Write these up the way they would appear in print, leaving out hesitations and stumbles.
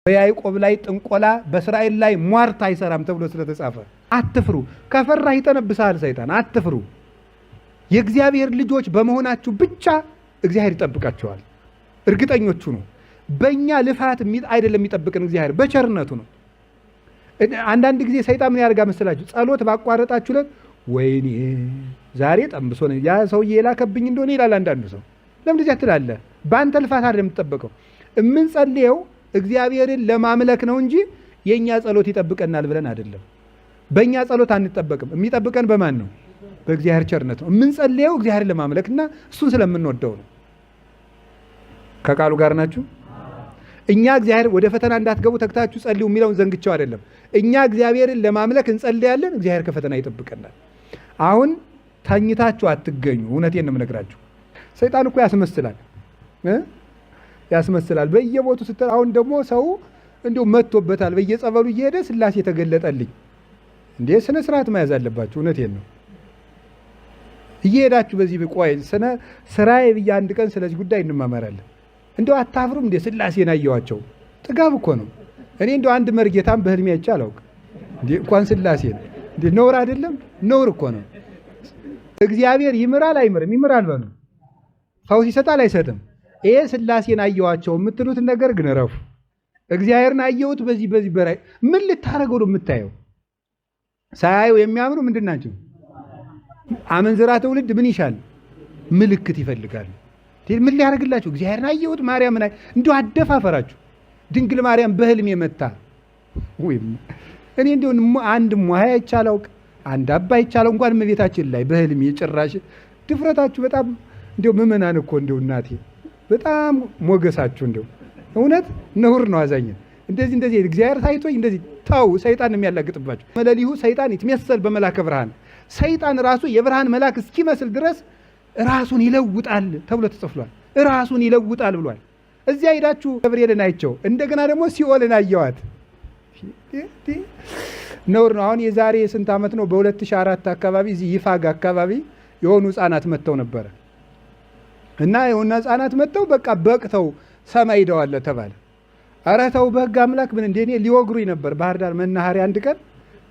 በያዕቆብ ላይ ጥንቆላ በእስራኤል ላይ ሟርት አይሰራም ተብሎ ስለተጻፈ አትፍሩ። ከፈራህ ይተነብሳል ሰይጣን። አትፍሩ። የእግዚአብሔር ልጆች በመሆናችሁ ብቻ እግዚአብሔር ይጠብቃቸዋል። እርግጠኞቹ ነው። በእኛ ልፋት አይደለም የሚጠብቅን እግዚአብሔር በቸርነቱ ነው። አንዳንድ ጊዜ ሰይጣን ምን ያደርጋ መስላችሁ? ጸሎት ባቋረጣችሁለት ወይኔ ዛሬ ጠምሶ ነው ያ ሰውዬ የላከብኝ እንደሆነ ይላል አንዳንዱ ሰው። ለምን እንደዚህ ትላለህ? በአንተ ልፋት አይደለም የምትጠብቀው። የምንጸልየው እግዚአብሔርን ለማምለክ ነው እንጂ የኛ ጸሎት ይጠብቀናል ብለን አይደለም። በእኛ ጸሎት አንጠበቅም። የሚጠብቀን በማን ነው? በእግዚአብሔር ቸርነት ነው። የምንጸልየው እግዚአብሔርን ለማምለክና እሱን ስለምንወደው ነው። ከቃሉ ጋር ናችሁ? እኛ እግዚአብሔር ወደ ፈተና እንዳትገቡ ተግታችሁ ጸልዩ የሚለውን ዘንግቸው አይደለም። እኛ እግዚአብሔርን ለማምለክ እንጸልያለን፣ እግዚአብሔር ከፈተና ይጠብቀናል። አሁን ተኝታችሁ አትገኙ። እውነቴን ነው የምነግራችሁ። ሰይጣን እኮ ያስመስላል በየቦቱ ስትል። አሁን ደግሞ ሰው እንዲሁ መጥቶበታል። በየጸበሉ እየሄደ ስላሴ ተገለጠልኝ እንዴ! ስነ ስርዓት መያዝ አለባችሁ። እውነቴን ነው። እየሄዳችሁ በዚህ ቆይ ስራዬ ብዬ አንድ ቀን ስለዚህ ጉዳይ እንማመራለን። እንደው አታፍሩም እንዴ? ስላሴን አየዋቸው። ጥጋብ እኮ ነው። እኔ እንደው አንድ መርጌታም በህልሜ አይቼ አላውቅም እንዴ! እንኳን ስላሴን እንዴ! ነውር አይደለም? ነውር እኮ ነው። እግዚአብሔር ይምራል አይምርም? ይምራል በሉ። ፈውስ ይሰጣል አይሰጥም? ይሄ ስላሴን አየዋቸው የምትሉት ነገር ግን ረፉ። እግዚአብሔርን አየሁት በዚህ በራይ ምን ልታረገው ነው የምታየው? ሳያዩ የሚያምኑ ምንድን ናቸው? አመንዝራ ትውልድ ምን ይሻል? ምልክት ይፈልጋል። ምን ሊያደርግላችሁ? እግዚአብሔርን አየሁት ማርያምን እንደው አደፋፈራችሁ። ድንግል ማርያም በህልም የመታ ወይም እኔ እንደው አንድ ሙሃያ ይቻላል አንድ አባ ይቻላል እንኳን እመቤታችን ላይ በህልም የጭራሽ ድፍረታችሁ በጣም እንደው ምእመናን እኮ እንደው እናቴ በጣም ሞገሳችሁ እንደው እውነት ነውር ነው። አዛኝ እንደዚህ እግዚአብሔር ታይቶኝ እንደዚህ ታው ሰይጣን ነው የሚያላግጥባችሁ። መለሊሁ ሰይጣን ይትመሰል በመላከ ብርሃን። ሰይጣን ራሱ የብርሃን መልአክ እስኪመስል ድረስ ራሱን ይለውጣል ተብሎ ተጽፏል። ራሱን ይለውጣል ብሏል። እዚያ ሄዳችሁ ገብርኤልን አይቸው እንደገና ደግሞ ሲኦልን አየዋት። ነውር ነው። አሁን የዛሬ ስንት ዓመት ነው? በ2004 አካባቢ እዚህ ይፋግ አካባቢ የሆኑ ህፃናት መጥተው ነበረ እና የሆኑ ህፃናት መጥተው በቃ በቅተው ሰማይ ሄደዋል ተባለ። ኧረ ተው በህግ አምላክ ምን እንደኔ ሊወግሩኝ ነበር። ባህር ዳር መናኸሪያ አንድ ቀን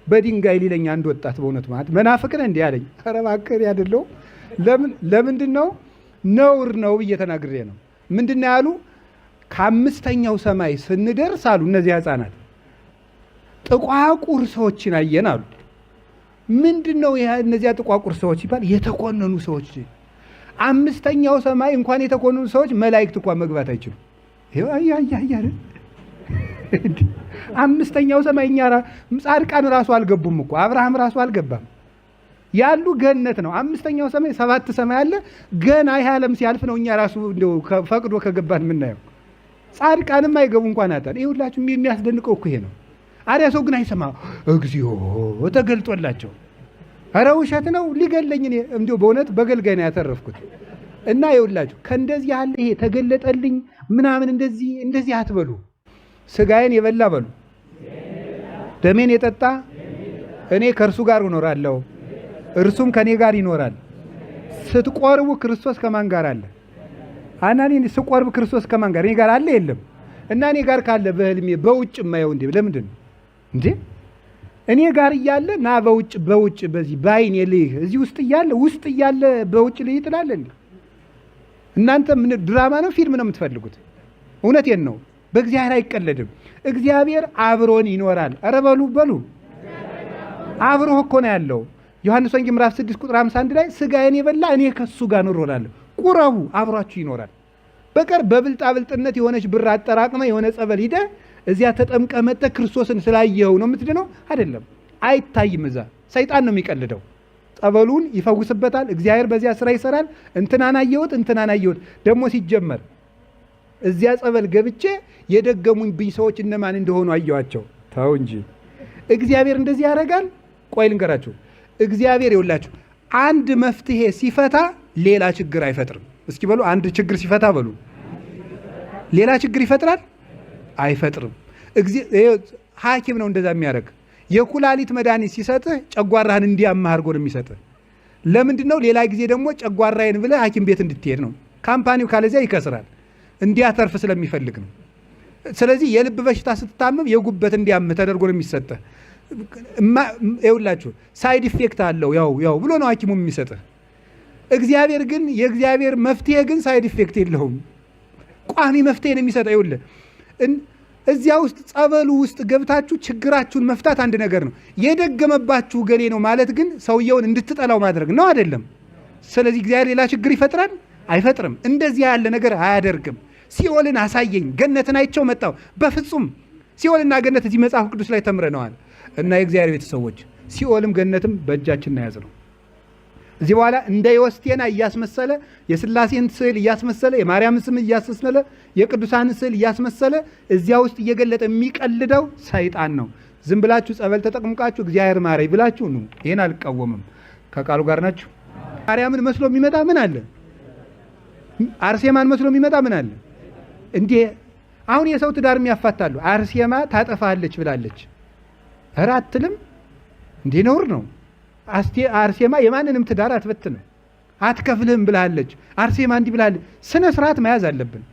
በድንጋይ ሊለኝ አንድ ወጣት በእውነት ማለት መናፍቅ ነህ እንዲህ አለኝ። ኧረ እባክህ አይደለው። ለምንድን ነው? ነውር ነው ብዬ ተናግሬ ነው። ምንድን ነው ያሉ? ከአምስተኛው ሰማይ ስንደርስ አሉ እነዚህ ህፃናት ጥቋቁር ሰዎችን አየን አሉ። ምንድን ነው እነዚያ ጥቋቁር ሰዎች ሲባል የተኮነኑ ሰዎች። አምስተኛው ሰማይ እንኳን የተኮነኑ ሰዎች መላእክት እንኳን መግባት አይችሉም። ይሄ አያያያረ አምስተኛው ሰማይ እኛ ጻድቃን ራሱ አልገቡም እኮ አብርሃም ራሱ አልገባም። ያሉ ገነት ነው። አምስተኛው ሰማይ 7 ሰማይ አለ። ገና ይሄ ዓለም ሲያልፍ ነው እኛ ራሱ እንደው ፈቅዶ ከገባን የምናየው። ጻድቃንም አይገቡ እንኳን አጣን። ይሄ ሁላችሁ የሚያስደንቀው እኮ ይሄ ነው። አሪያ ሰው ግን አይሰማ። እግዚኦ ተገልጦላቸው። ኧረ ውሸት ነው ሊገለኝ እኔ እንደው በእውነት በገልጋይ ነው ያተረፍኩት። እና ይኸውላችሁ ከእንደዚህ ያለ ይሄ ተገለጠልኝ ምናምን እንደዚህ አትበሉ። ስጋዬን የበላ በሉ፣ ደሜን የጠጣ እኔ ከእርሱ ጋር እኖራለሁ እርሱም ከኔ ጋር ይኖራል። ስትቆርቡ ክርስቶስ ከማን ጋር አለ? አናኒ ስቆርብ ክርስቶስ ከማን ጋር? እኔ ጋር አለ የለም? እና እኔ ጋር ካለ በህልሜ በውጭ የማየው እንዴ? ለምንድን ነው እንዴ? እኔ ጋር እያለ ና በውጭ በዚህ ባይን የልህ እዚህ ውስጥ እያለ በውጭ ልይ ትላለ እንዴ? እናንተ ምን ድራማ ነው ፊልም ነው የምትፈልጉት? እውነቴን ነው። በእግዚአብሔር አይቀለድም። እግዚአብሔር አብሮን ይኖራል። ኧረ በሉ አብሮ እኮ ነው ያለው። ዮሐንስ ወንጌል ምዕራፍ 6 ቁጥር 51 ላይ ስጋዬን የበላ እኔ ከሱ ጋር እኖራለሁ። ቁረቡ አብሯችሁ ይኖራል። በቀር በብልጣብልጥነት የሆነች ብር አጠራቅመ የሆነ ጸበል ሂደ እዚያ ተጠምቀ መጠ ክርስቶስን ስላየው ነው የምትድነው አይደለም። አይታይም። እዛ ሰይጣን ነው የሚቀልደው። ጸበሉን ይፈውስበታል። እግዚአብሔር በዚያ ስራ ይሰራል። እንትናን አየሁት ደግሞ ሲጀመር እዚያ ጸበል ገብቼ የደገሙኝ ሰዎች እነማን እንደሆኑ አየዋቸው። ተው እንጂ እግዚአብሔር እንደዚህ ያደርጋል። ቆይ ልንገራችሁ። እግዚአብሔር ይውላችሁ አንድ መፍትሄ ሲፈታ ሌላ ችግር አይፈጥርም። እስኪ በሉ አንድ ችግር ሲፈታ በሉ ሌላ ችግር ይፈጥራል? አይፈጥርም። ሐኪም ነው እንደዛ የሚያደርግ። የኩላሊት መድኃኒት ሲሰጥህ ጨጓራህን እንዲያማህ አድርጎ ነው የሚሰጥህ። ለምንድን ነው? ሌላ ጊዜ ደግሞ ጨጓራዬን ብለህ ሐኪም ቤት እንድትሄድ ነው። ካምፓኒው ካለዚያ ይከስራል። እንዲያተርፍ ስለሚፈልግ ነው። ስለዚህ የልብ በሽታ ስትታመም የጉበት እንዲያምህ ተደርጎ ነው የሚሰጥህ። ይኸውላችሁ ሳይድ ኢፌክት አለው ያው ብሎ ነው ሐኪሙ የሚሰጥህ። እግዚአብሔር ግን የእግዚአብሔር መፍትሄ ግን ሳይድ ኢፌክት የለውም፣ ቋሚ መፍትሄ ነው የሚሰጠው። ይኸውልህ እዚያ ውስጥ ጸበሉ ውስጥ ገብታችሁ ችግራችሁን መፍታት አንድ ነገር ነው። የደገመባችሁ ገሌ ነው ማለት ግን ሰውየውን እንድትጠላው ማድረግ ነው አይደለም። ስለዚህ እግዚአብሔር ሌላ ችግር ይፈጥራል? አይፈጥርም። እንደዚህ ያለ ነገር አያደርግም። ሲኦልን አሳየኝ ገነትን አይቸው መጣው፣ በፍጹም ሲኦልና ገነት እዚህ መጽሐፍ ቅዱስ ላይ ተምረነዋል። እና የእግዚአብሔር ቤተሰቦች ሲኦልም ገነትም በእጃችን ያዝ ነው። እዚህ በኋላ እንደ ዮስቴና እያስመሰለ የሥላሴን ስዕል እያስመሰለ የማርያም ስም እያስመሰለ የቅዱሳን ስዕል እያስመሰለ እዚያ ውስጥ እየገለጠ የሚቀልደው ሰይጣን ነው። ዝም ብላችሁ ጸበል ተጠቅምቃችሁ እግዚአብሔር ማረኝ ብላችሁ ነው። ይሄን አልቃወምም። ከቃሉ ጋር ናችሁ። ማርያምን መስሎ የሚመጣ ምን አለ? አርሴማን መስሎ የሚመጣ ምን አለ? እንዴ አሁን የሰው ትዳር የሚያፋታሉ። አርሴማ ታጠፋለች ብላለች፣ ኧረ አትልም እንዴ? ነውር ነው። አርሴማ የማንንም ትዳር አትበትንም፣ አትከፍልህም ብላለች። አርሴማ እንዲህ ብላለች። ስነ ስርዓት መያዝ አለብን።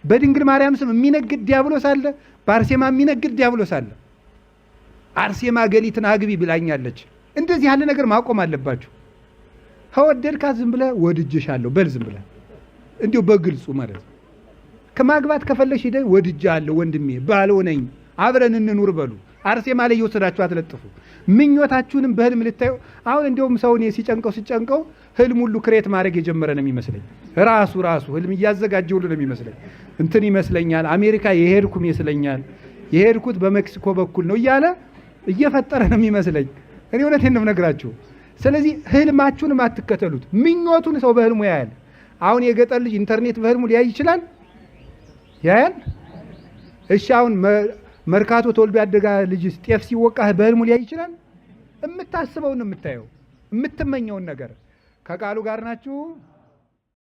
በድንግል ማርያም ስም የሚነግድ ዲያብሎስ አለ፣ በአርሴማ የሚነግድ ዲያብሎስ አለ። አርሴማ ገሊትን አግቢ ብላኛለች። እንደዚህ ያለ ነገር ማቆም አለባችሁ። ከወደድካት ዝም ብለህ ወድጄሻለሁ በል፣ ዝም ብለህ እንዲሁ በግልጹ ማለት ነው። ከማግባት ከፈለሽ ሄደህ ወድጄሃለሁ ወንድሜ ባለው ነኝ አብረን እንኑር በሉ። አርሴማ ላይ እየወሰዳችሁ አትለጥፉ። ምኞታችሁንም በህልም ልታዩ። አሁን እንዲያውም ሰው እኔ ሲጨንቀው ህልም ሁሉ ክሬት ማድረግ የጀመረ ነው የሚመስለኝ። ራሱ ህልም እያዘጋጀ ሁሉ ነው የሚመስለኝ። እንትን ይመስለኛል አሜሪካ የሄድኩም ይመስለኛል፣ የሄድኩት በሜክሲኮ በኩል ነው እያለ እየፈጠረ ነው የሚመስለኝ። እኔ እውነቴን ነው የምነግራችሁ። ስለዚህ ህልማችሁንም አትከተሉት። ምኞቱን ሰው በህልሙ ያያል። አሁን የገጠር ልጅ ኢንተርኔት በህልሙ ሊያይ ይችላል፣ ያያል። እሺ አሁን መርካቶ ተወልዶ ያደጋ ልጅ ጤፍ ሲወቃህ በህልሙ ሊያይ ይችላል? የምታስበውን የምታየው የምትመኘውን ነገር። ከቃሉ ጋር ናችሁ።